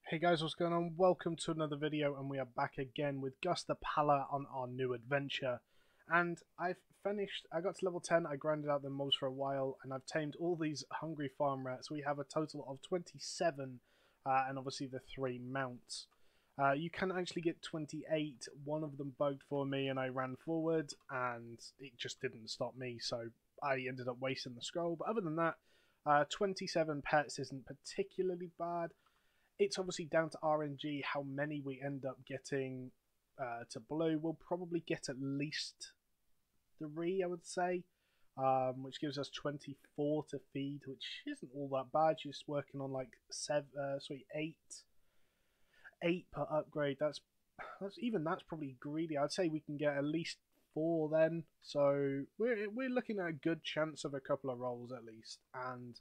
Hey guys, what's going on? Welcome to another video, and we are back again with Gus the Pala on our new adventure. And I got to level 10, I grinded out the mobs for a while, and I've tamed all these hungry farm rats. We have a total of 27, and obviously the 3 mounts. You can actually get 28, one of them bugged for me and I ran forward, and it just didn't stop me, so I ended up wasting the scroll. But other than that, 27 pets isn't particularly bad. It's obviously down to RNG how many we end up getting to blue. We'll probably get at least 3, I would say, which gives us 24 to feed, which isn't all that bad. You're just working on like 8 per upgrade. That's probably greedy. I'd say we can get at least 4 then. So we're looking at a good chance of a couple of rolls at least. And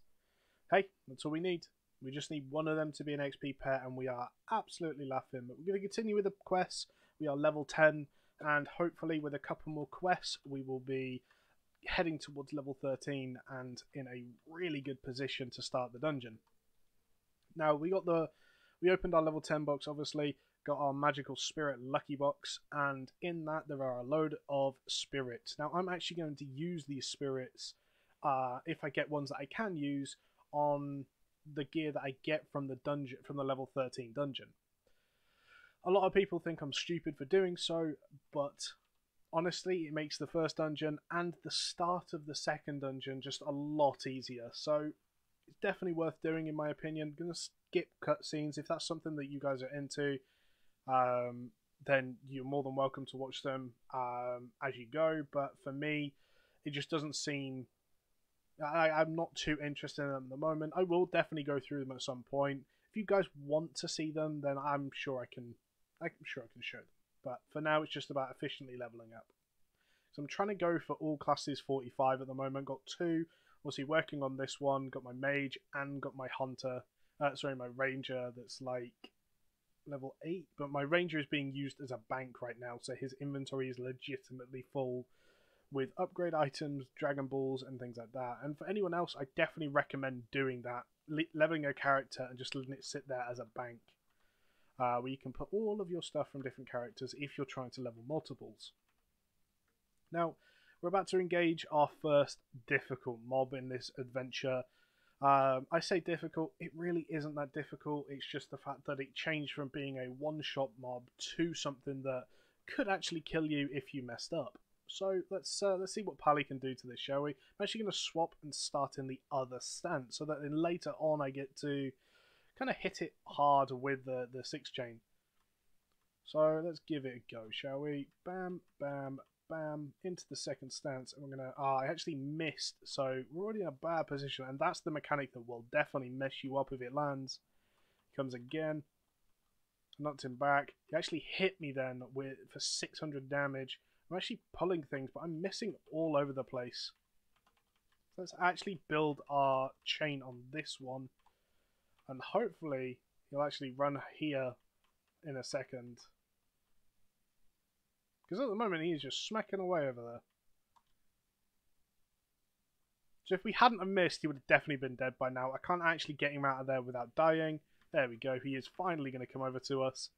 hey, that's all we need. We just need one of them to be an XP pet, and we are absolutely laughing. But we're going to continue with the quests. We are level 10, and hopefully with a couple more quests, we will be heading towards level 13 and in a really good position to start the dungeon. Now, we opened our level 10 box, obviously, got our magical spirit lucky box, and in that there are a load of spirits. Now, I'm actually going to use these spirits, if I get ones that I can use, on the gear that I get from the dungeon, from the level 13 dungeon. A lot of people think I'm stupid for doing so, but honestly, it makes the first dungeon and the start of the second dungeon just a lot easier. So it's definitely worth doing, in my opinion. I'm gonna skip cutscenes if that's something that you guys are into. Then you're more than welcome to watch them as you go. But for me, it just doesn't seem. I'm not too interested in them at the moment. I will definitely go through them at some point. If you guys want to see them, then I'm sure I can show them. But for now, it's just about efficiently leveling up. So I'm trying to go for all classes 45 at the moment. Got 2. Obviously working on this one. Got my mage and got my hunter. My ranger that's like level 8. But my ranger is being used as a bank right now, so his inventory is legitimately full with upgrade items, Dragon Balls, and things like that. And for anyone else, I definitely recommend doing that, leveling a character and just letting it sit there as a bank, where you can put all of your stuff from different characters if you're trying to level multiples. Now, we're about to engage our first difficult mob in this adventure. I say difficult, it really isn't that difficult. It's just the fact that it changed from being a one-shot mob to something that could actually kill you if you messed up. So let's see what Pally can do to this, shall we? I'm actually going to swap and start in the other stance, so that then later on I get to kind of hit it hard with the 6 chain. So let's give it a go, shall we? Bam, bam, bam, into the second stance, and we're going to... I actually missed, so we're already in a bad position, and that's the mechanic that will definitely mess you up if it lands. Comes again. Knocked him back. He actually hit me then for 600 damage. I'm actually pulling things, but I'm missing all over the place. So let's actually build our chain on this one. And hopefully he'll actually run here in a second. Because at the moment he's just smacking away over there. So if we hadn't have missed, he would have definitely been dead by now. I can't actually get him out of there without dying. There we go. He is finally going to come over to us.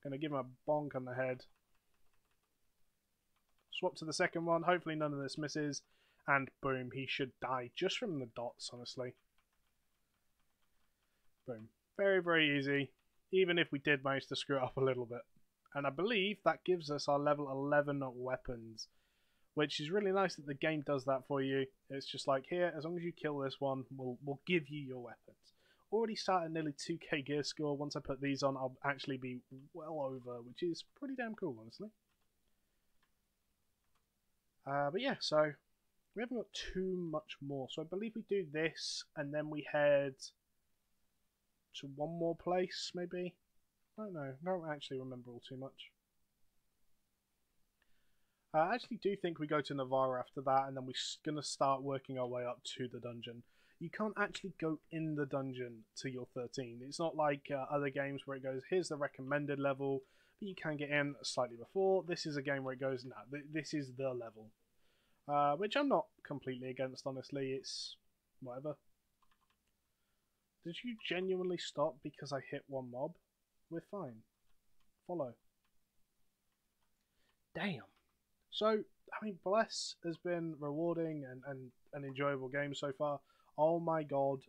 Going to give him a bonk on the head. Swap to the second one. Hopefully none of this misses. And boom, he should die just from the dots, honestly. Boom. Very, very easy. Even if we did manage to screw it up a little bit. And I believe that gives us our level 11 weapons. Which is really nice that the game does that for you. It's just like, here, as long as you kill this one, we'll give you your weapons. Already started nearly 2k gear score. Once I put these on, I'll actually be well over, which is pretty damn cool, honestly. But yeah, so we haven't got too much more. So I believe we do this, and then we head to one more place, maybe? I don't know. I don't actually remember all too much. I actually do think we go to Navarra after that, and then we're going to start working our way up to the dungeon. You can't actually go in the dungeon to your 13. It's not like other games where it goes, here's the recommended level, but you can get in slightly before. This is a game where it goes, no, this is the level. Which I'm not completely against, honestly. It's whatever. Did you genuinely stop because I hit one mob? We're fine. Follow. Damn. So, I mean, Bless has been rewarding and an enjoyable game so far. Oh my god.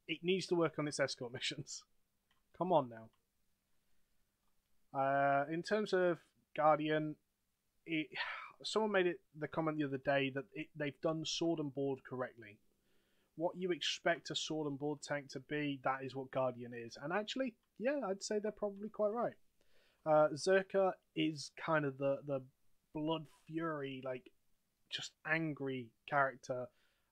It needs to work on its escort missions. Come on now. In terms of Guardian, someone made the comment the other day that they've done sword and board correctly. What you expect a sword and board tank to be, that is what Guardian is. And actually, yeah, I'd say they're probably quite right. Zerka is kind of the blood fury, like just angry character,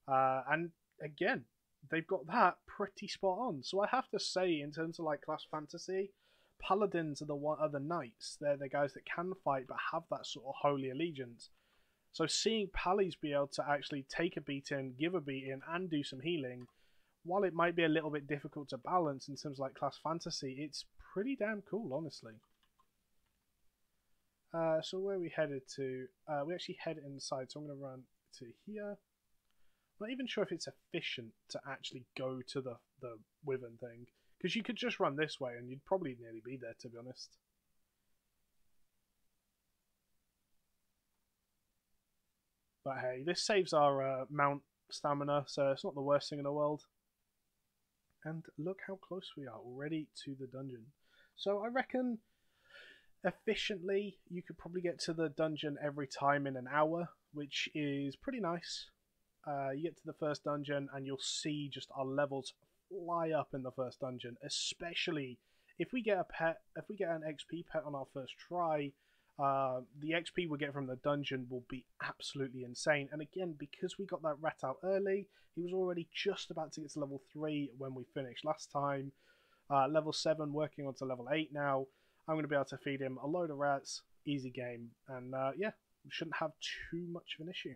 and again, they've got that pretty spot on. So I have to say, in terms of like class fantasy, paladins are the knights. They're the guys that can fight but have that sort of holy allegiance. So seeing Pallies be able to actually take a beating, give a beating, and do some healing, while it might be a little bit difficult to balance in terms of like class fantasy, it's pretty damn cool, honestly. So where are we headed to? We actually head inside, so I'm going to run to here. I'm not even sure if it's efficient to actually go to the Wyvern thing, because you could just run this way and you'd probably nearly be there, to be honest. But hey, this saves our mount stamina, so it's not the worst thing in the world. And look how close we are already to the dungeon. So I reckon efficiently you could probably get to the dungeon every time in an hour, which is pretty nice. You get to the first dungeon and you'll see just our levels fly up in the first dungeon, especially if we get a pet, if we get an XP pet on our first try. The XP we get from the dungeon will be absolutely insane. And again, because we got that rat out early, he was already just about to get to level 3 when we finished last time. Level 7, working on to level 8 now. I'm going to be able to feed him a load of rats, easy game, and yeah, we shouldn't have too much of an issue.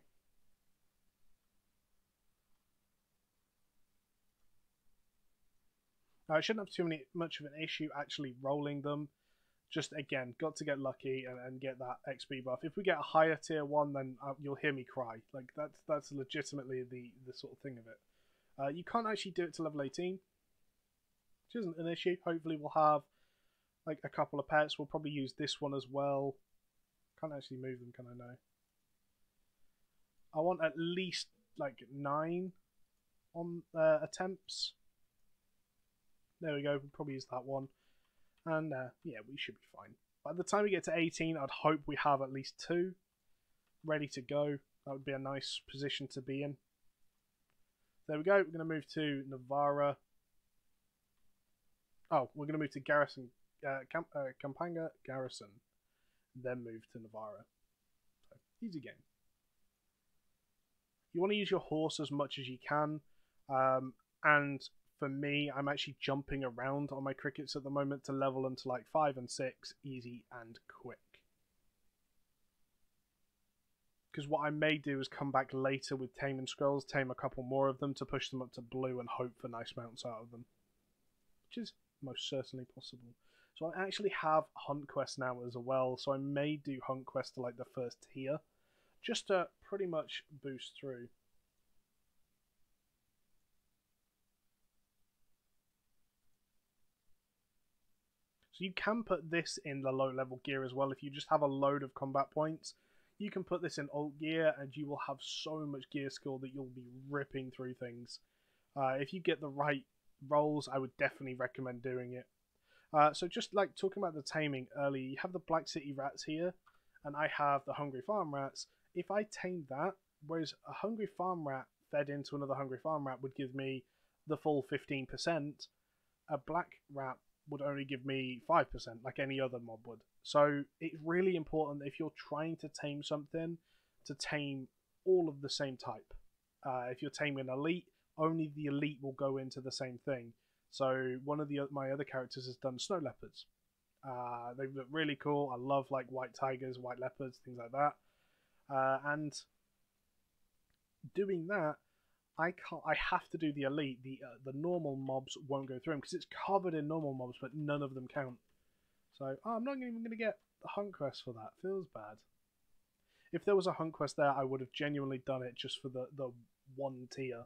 I shouldn't have much of an issue actually rolling them. Just again, got to get lucky and get that XP buff. If we get a higher tier 1, then you'll hear me cry. Like that's legitimately the sort of thing of it. You can't actually do it to level 18, which isn't an issue. Hopefully we'll have like a couple of pets. We'll probably use this one as well. Can't actually move them, can I? No. I want at least like 9 on attempts. There we go. We'll probably use that one. And yeah, we should be fine. By the time we get to 18, I'd hope we have at least 2 ready to go. That would be a nice position to be in. There we go. We're going to move to Navarra. Oh, we're going to move to Garrison, Campanga Garrison, then move to Navarra. So, easy game. You want to use your horse as much as you can, and for me, I'm actually jumping around on my crickets at the moment to level them to like 5 and 6, easy and quick. Because what I may do is come back later with taming scrolls, tame a couple more of them to push them up to blue and hope for nice mounts out of them. Which is most certainly possible. So I actually have Hunt Quest now as well, so I may do Hunt Quest to like the first tier, just to pretty much boost through. So you can put this in the low level gear as well. If you just have a load of combat points, you can put this in alt gear and you will have so much gear skill that you'll be ripping through things. If you get the right rolls, I would definitely recommend doing it. So just like talking about the taming earlier, you have the Black City rats here, and I have the Hungry Farm rats. If I tamed that, whereas a Hungry Farm rat fed into another Hungry Farm rat would give me the full 15%, a black rat would only give me 5%, like any other mob would. So it's really important if you're trying to tame something, to tame all of the same type. If you're taming elite, only the elite will go into the same thing. So one of my other characters has done snow leopards. They look really cool. I love like white tigers, white leopards, things like that. And doing that, I have to do the elite. The normal mobs won't go through them because it's covered in normal mobs, but none of them count. So I'm not even going to get the hunt quest for that. Feels bad. If there was a hunt quest there, I would have genuinely done it just for the 1 tier.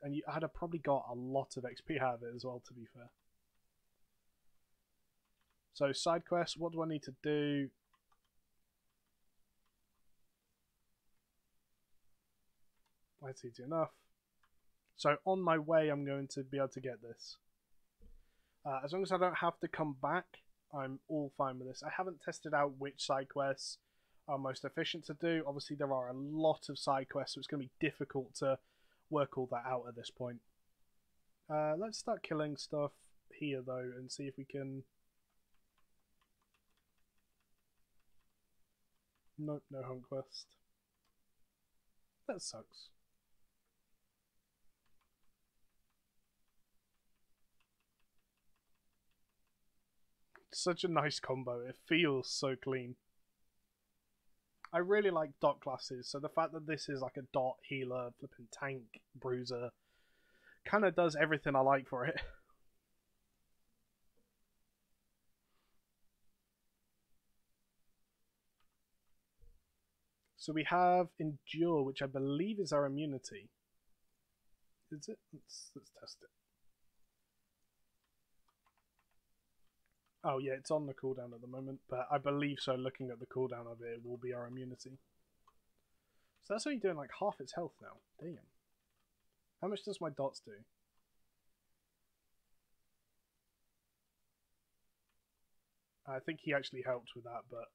and I'd have probably got a lot of XP out of it as well, to be fair. So side quests, what do I need to do? That's easy enough. So on my way, I'm going to be able to get this. As long as I don't have to come back, I'm all fine with this. I haven't tested out which side quests are most efficient to do. Obviously, there are a lot of side quests, so it's going to be difficult to work all that out at this point. Let's start killing stuff here, though, and see if we can... Nope, no home quest. That sucks. Such a nice combo. It feels so clean. I really like dot classes, so the fact that this is like a dot, healer, flipping tank, bruiser, kind of does everything I like for it. So we have Endure, which I believe is our immunity. Is it? Let's test it. Oh yeah, it's on the cooldown at the moment, but I believe so, looking at the cooldown of it will be our immunity. So that's only doing like half its health now. Damn. How much does my dots do? I think he actually helped with that, but...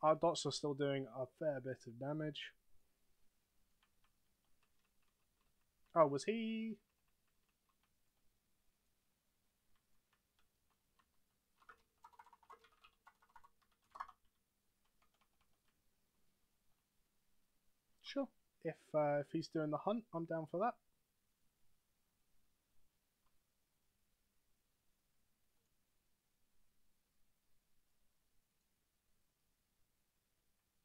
our dots are still doing a fair bit of damage. Oh, was he... Sure. If he's doing the hunt, I'm down for that.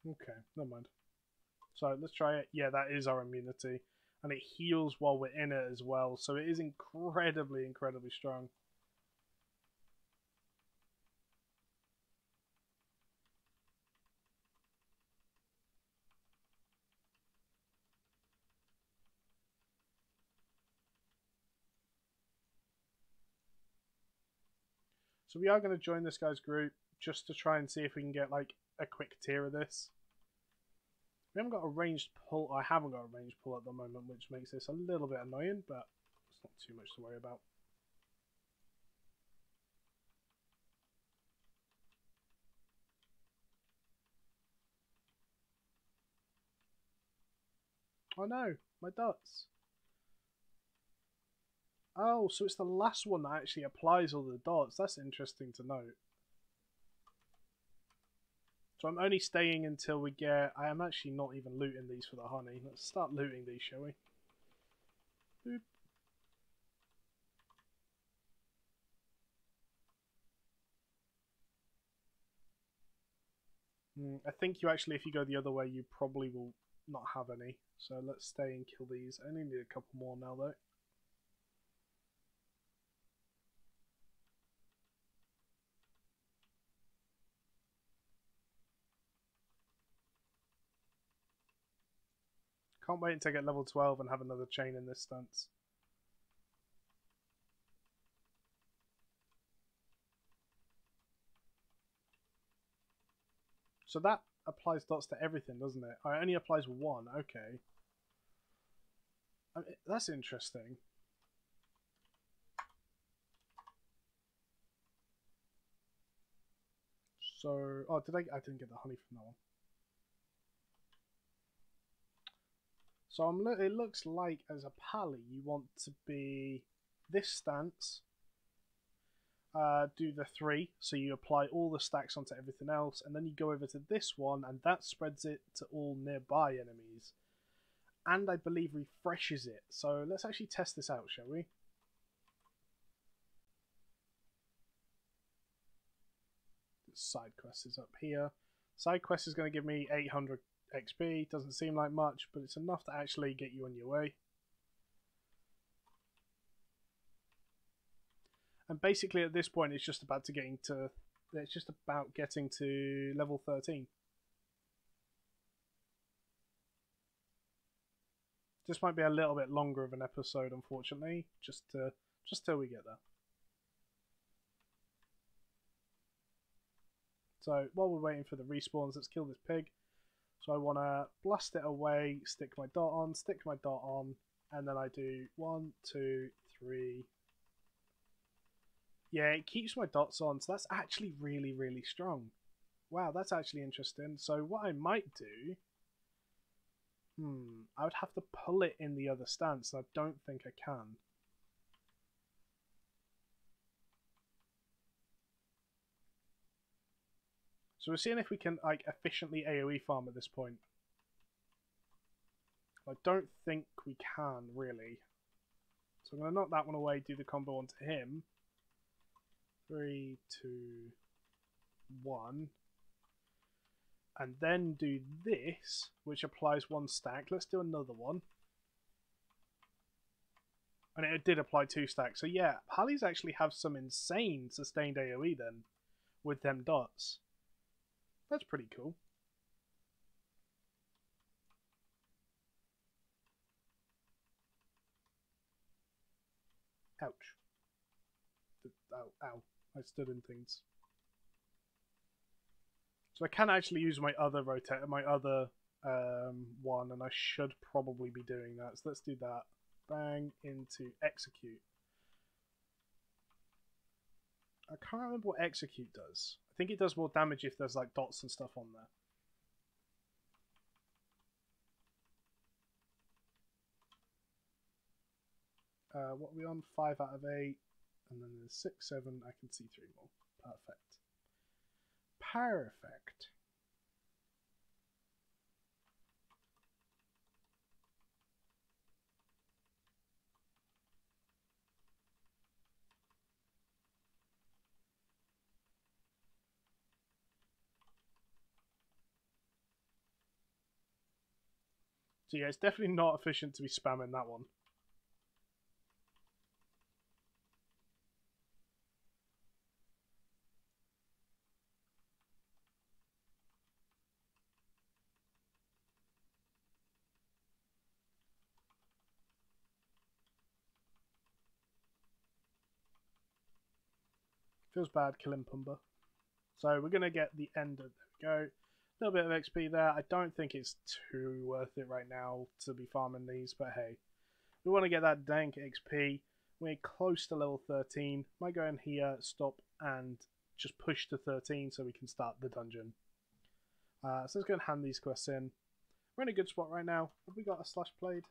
Okay, never mind. So let's try it. Yeah, that is our immunity. And it heals while we're in it as well. So it is incredibly, incredibly strong. So we are going to join this guy's group just to try and see if we can get like a quick tier of this. We haven't got a ranged pull. I haven't got a ranged pull at the moment, which makes this a little bit annoying, but it's not too much to worry about. Oh no, my dots. Oh, so it's the last one that actually applies all the dots. That's interesting to note. So I'm only staying until we get... I am actually not even looting these for the honey. Let's start looting these, shall we? Boop. I think you actually, if you go the other way, you probably will not have any. So let's stay and kill these. I only need a couple more now, though. Can't wait until I get level 12 and have another chain in this stance. So that applies dots to everything, doesn't it? It only applies one, okay. I mean, that's interesting. So, oh, I didn't get the honey from that one. So it looks like as a pally you want to be this stance, do the 3, so you apply all the stacks onto everything else, and then you go over to this one, and that spreads it to all nearby enemies, and I believe refreshes it. So let's actually test this out, shall we? Side quest is up here. Side quest is going to give me 800 XP. Doesn't seem like much, but it's enough to actually get you on your way. And basically at this point it's just about getting to level 13. This might be a little bit longer of an episode, unfortunately, just till we get there. So while we're waiting for the respawns, let's kill this pig. So I want to blast it away, stick my dot on, and then I do 1, 2, 3. Yeah, it keeps my dots on, so that's actually really, really strong. Wow, that's actually interesting. So what I might do... I would have to pull it in the other stance, and I don't think I can. So we're seeing if we can like efficiently AoE farm at this point. I don't think we can, really. So I'm going to knock that one away, do the combo onto him. 3, 2, 1. And then do this, which applies 1 stack. Let's do another one. And it did apply 2 stacks. So yeah, Pallies actually have some insane sustained AoE then, with them dots. That's pretty cool. Ouch. Ow, ow. I stood in things. So I can actually use my other one, and I should probably be doing that. So let's do that. Bang into execute. I can't remember what execute does. I think it does more damage if there's like dots and stuff on there. What are we on? 5 out of 8. And then there's 6, 7. I can see 3 more. Perfect. Perfect. So yeah, it's definitely not efficient to be spamming that one. Feels bad killing Pumba. So we're going to get the end of... There we go. A little bit of XP there. I don't think it's too worth it right now to be farming these, but hey. We want to get that dank XP. We're close to level 13. Might go in here, stop, and just push to 13 so we can start the dungeon. So let's go and hand these quests in. We're in a good spot right now. Have we got a slash blade?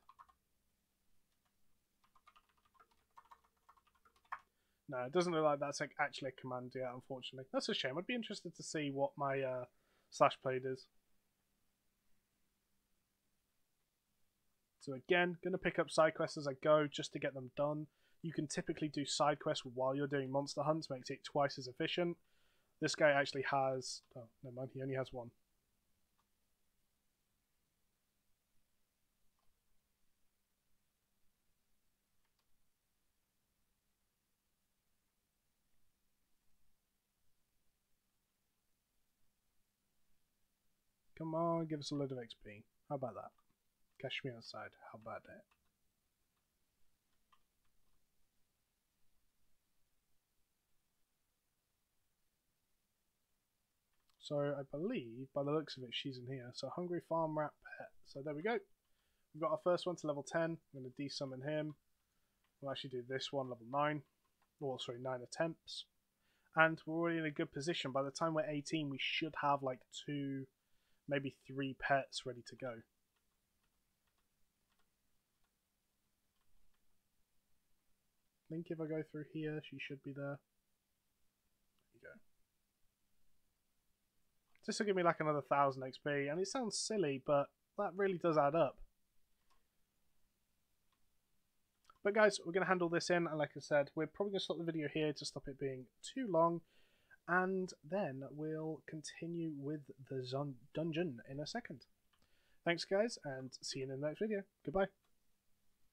No, it doesn't look like that's like actually a command yet, unfortunately. That's a shame. I'd be interested to see what my slash blade is. So again, going to pick up side quests as I go just to get them done. You can typically do side quests while you're doing monster hunts, makes it twice as efficient. This guy actually has... Oh, never mind, he only has 1. Come on, give us a load of XP. How about that? Catch me outside. How about that? So I believe, by the looks of it, she's in here. So Hungry Farm Rat Pet. So there we go. We've got our first one to level 10. I'm going to desummon him. We'll actually do this one, level 9. Oh, sorry, 9 attempts. And we're already in a good position. By the time we're 18, we should have like 2, maybe 3 pets ready to go. I think if I go through here, she should be there. There you go. This will give me like another 1000 XP, and it sounds silly, but that really does add up. But guys, we're going to handle this in, and like I said, we're probably going to stop the video here to stop it being too long, and then we'll continue with the dungeon in a second. Thanks guys, and see you in the next video. Goodbye.